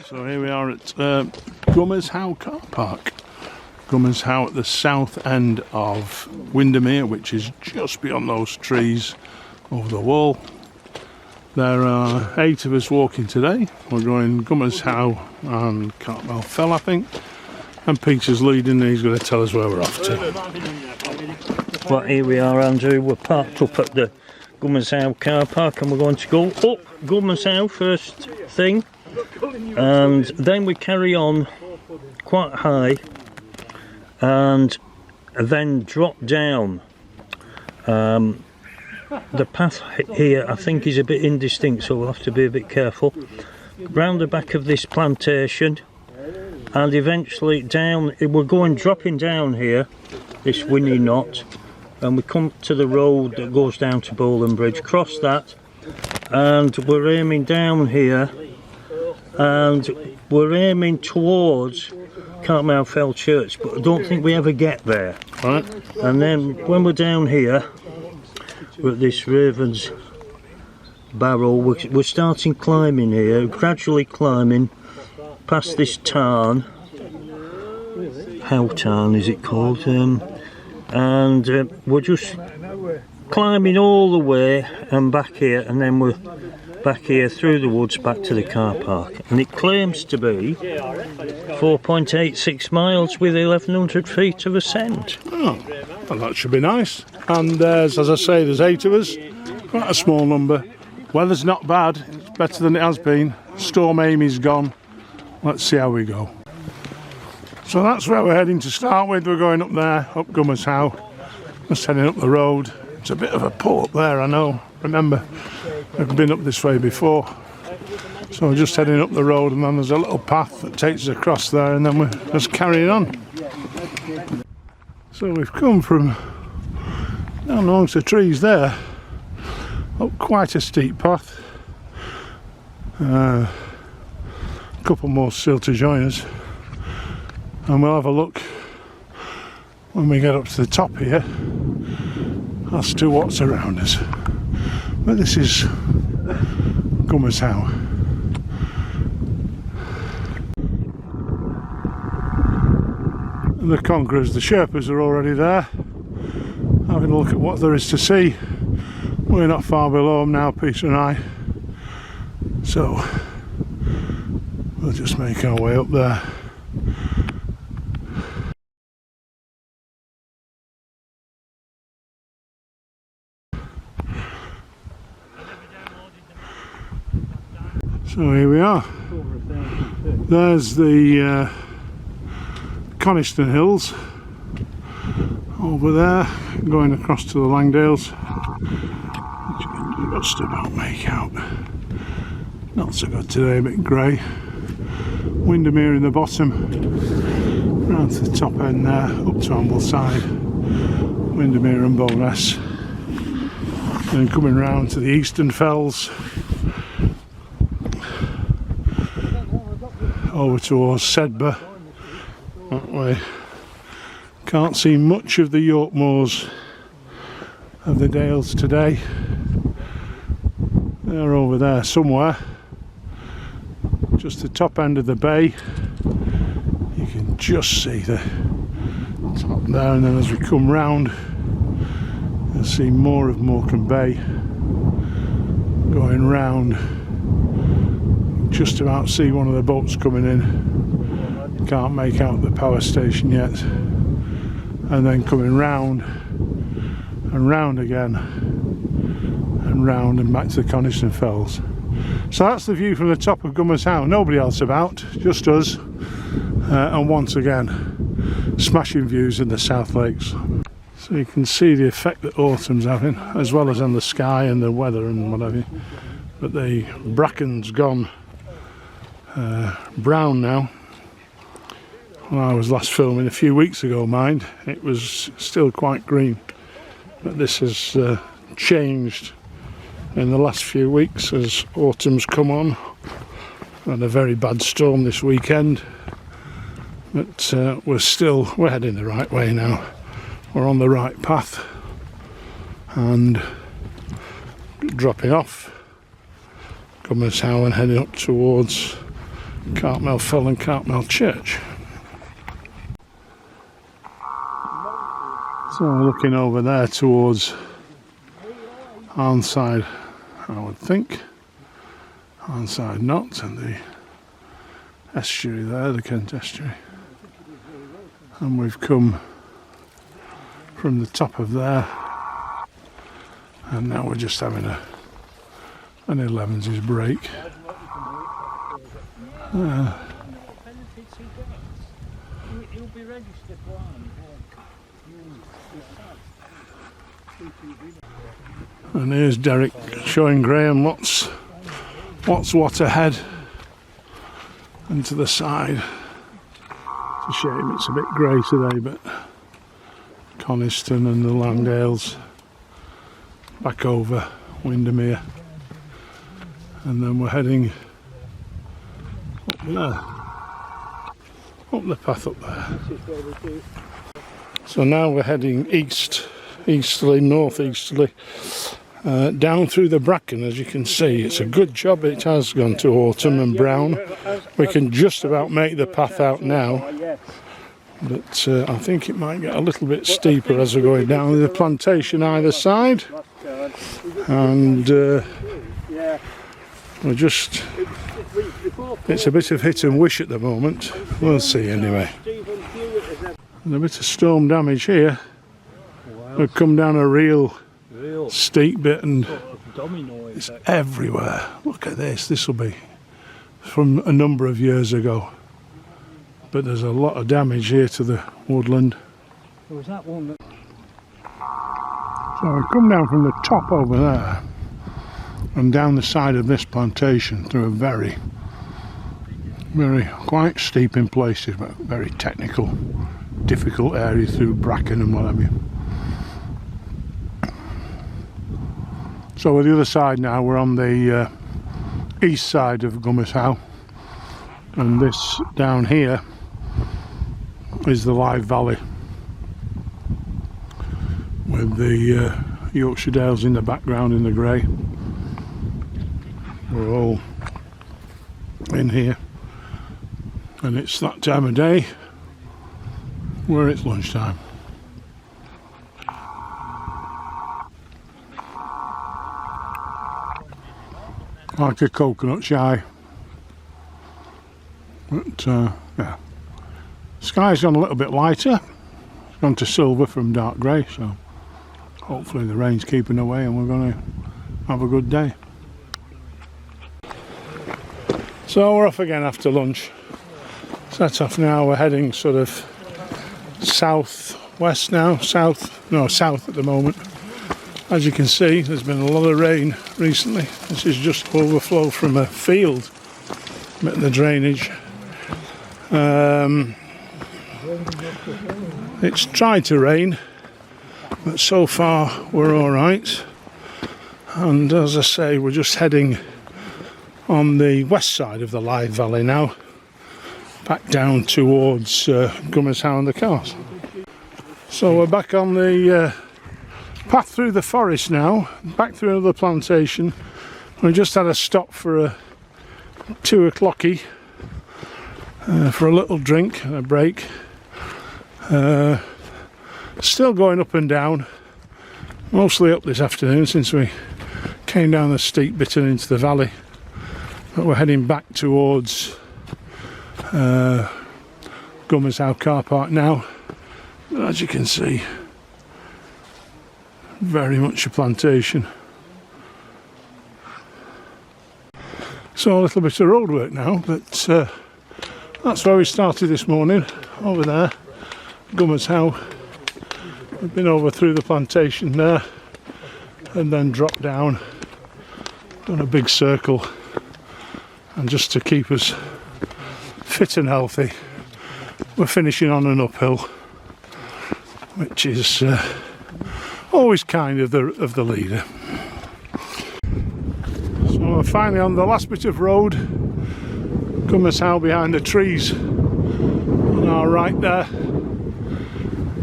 So here we are at Gummers How car park. Gummers How at the south end of Windermere, which is just beyond those trees over the wall. There are 8 of us walking today. We're going Gummers How and Cartmel Fell, I think. And Peter's leading and he's going to tell us where we're off to. Well, here we are, Andrew. We're parked up at the Gummers How car park and we're going to go up Gummers How first thing. And then we carry on quite high and then drop down. The path here I think is a bit indistinct, so we'll have to be a bit careful. Round the back of this plantation and eventually down. We're going dropping down here, this Winnie Knot, and we come to the road that goes down to Bowland Bridge, cross that, and we're aiming down here and we're aiming towards Cartmel Fell Church, but I don't think we ever get there. Right. And then when we're down here, we're at this Raven's Barrow, we're starting climbing here, gradually climbing past this tarn. How tarn is it called? And we're just climbing all the way and back here, and then we're back here through the woods back to the car park, and it claims to be 4.86 miles with 1,100 feet of ascent. Oh, well, that should be nice. And there's, as I say, there's 8 of us, quite a small number. Weather's not bad, it's better than it has been. Storm Amy's gone. Let's see how we go. So that's where we're heading to start with. We're going up there, up Gummers How. Just heading up the road. It's a bit of a pull up there, I know. Remember, I've been up this way before. So we're just heading up the road, and then there's a little path that takes us across there, and then we're just carrying on. So we've come from down amongst the trees there, up quite a steep path. A couple more still to join us, and we'll have a look when we get up to the top here as to what's around us. But this is Gummers How. And the conquerors, the Sherpas, are already there, having a look at what there is to see. We're not far below them now, Peter and I, so we'll just make our way up there. So here we are. There's the Coniston Hills over there, going across to the Langdales, which you can just about make out. Not so good today, a bit grey. Windermere in the bottom, round to the top end there, up to Ambleside, Windermere and Bowness. Then coming round to the Eastern Fells, over towards Sedbergh that way. Can't see much of the York Moors of the Dales today. They're over there somewhere, just the top end of the bay. You can just see the top there, and then as we come round you'll see more of Morecambe Bay going round. Just about see one of the boats coming in. Can't make out the power station yet. And then coming round and round again and round and back to the Coniston Fells. So that's the view from the top of Gummers How. Nobody else about, just us. And once again, smashing views in the South Lakes. So you can see the effect that autumn's having, as well as on the sky and the weather and whatever. But the bracken's gone brown now. When I was last filming a few weeks ago, mind, it was still quite green, but this has changed in the last few weeks as autumn's come on. Had a very bad storm this weekend, but we're heading the right way now. We're on the right path and dropping off Gummers How and heading up towards Cartmel Fell and Cartmel Church. So we're looking over there towards Arnside, I would think. Arnside Knott and the estuary there, the Kent estuary. And we've come from the top of there, and now we're just having an 11s break. And here's Derek showing Graham what's what ahead and to the side. It's a shame it's a bit grey today, but Coniston and the Langdales back over Windermere, and then we're heading up there, up the path up there. So now we're heading northeasterly, down through the bracken. As you can see, it's a good job it has gone to autumn and brown. We can just about make the path out now, but I think it might get a little bit steeper as we're going down. The plantation either side, and we're just, it's a bit of hit and wish at the moment. We'll see anyway. And a bit of storm damage here. We've come down a real steep bit, and it's everywhere. Look at this. This will be from a number of years ago, but there's a lot of damage here to the woodland. So we've come down from the top over there and down the side of this plantation through a very quite steep in places, but very technical, difficult area through bracken and what have you. So with the other side now, we're on the east side of Gummershow, and this down here is the Live Valley with the Yorkshire Dales in the background in the grey. We're all in here, and it's that time of day where it's lunchtime. Like a coconut shy, but yeah, sky's gone a little bit lighter. It's gone to silver from dark grey, so hopefully the rain's keeping away and we're going to have a good day. So we're off again after lunch. Set off now. We're heading sort of south-west now, south at the moment. As you can see, there's been a lot of rain recently. This is just overflow from a field, bit of the drainage. It's tried to rain, but so far we're all right. And as I say, we're just heading on the west side of the Live Valley now, back down towards Gummershow and the Cars. So we're back on the path through the forest now, back through the plantation. We just had a stop for a 2 o'clocky for a little drink and a break. Still going up and down, mostly up this afternoon since we came down the steep bit and into the valley, but we're heading back towards Gummershow car park now. As you can see, very much a plantation. So a little bit of road work now, but that's where we started this morning, over there, Gummershow. We've been over through the plantation there and then dropped down, done a big circle, and just to keep us fit and healthy, we're finishing on an uphill, which is always kind of the leader. So we're finally on the last bit of road, Gummershow behind the trees on our right there,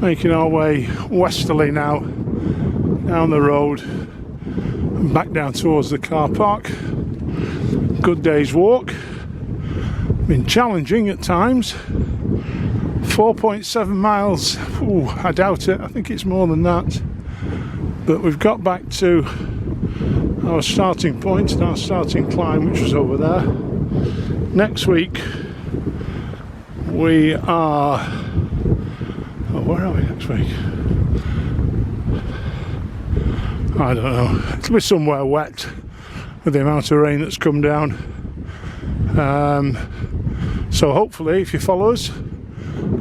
making our way westerly now down the road and back down towards the car park. Good day's walk, Been challenging at times. 4.7 miles. Ooh, I doubt it. I think it's more than that. But we've got back to our starting point and our starting climb, which was over there. Next week we are... Oh, where are we next week? I don't know. It'll be somewhere wet with the amount of rain that's come down. So hopefully if you follow us,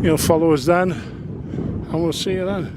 you'll follow us then, and we'll see you then.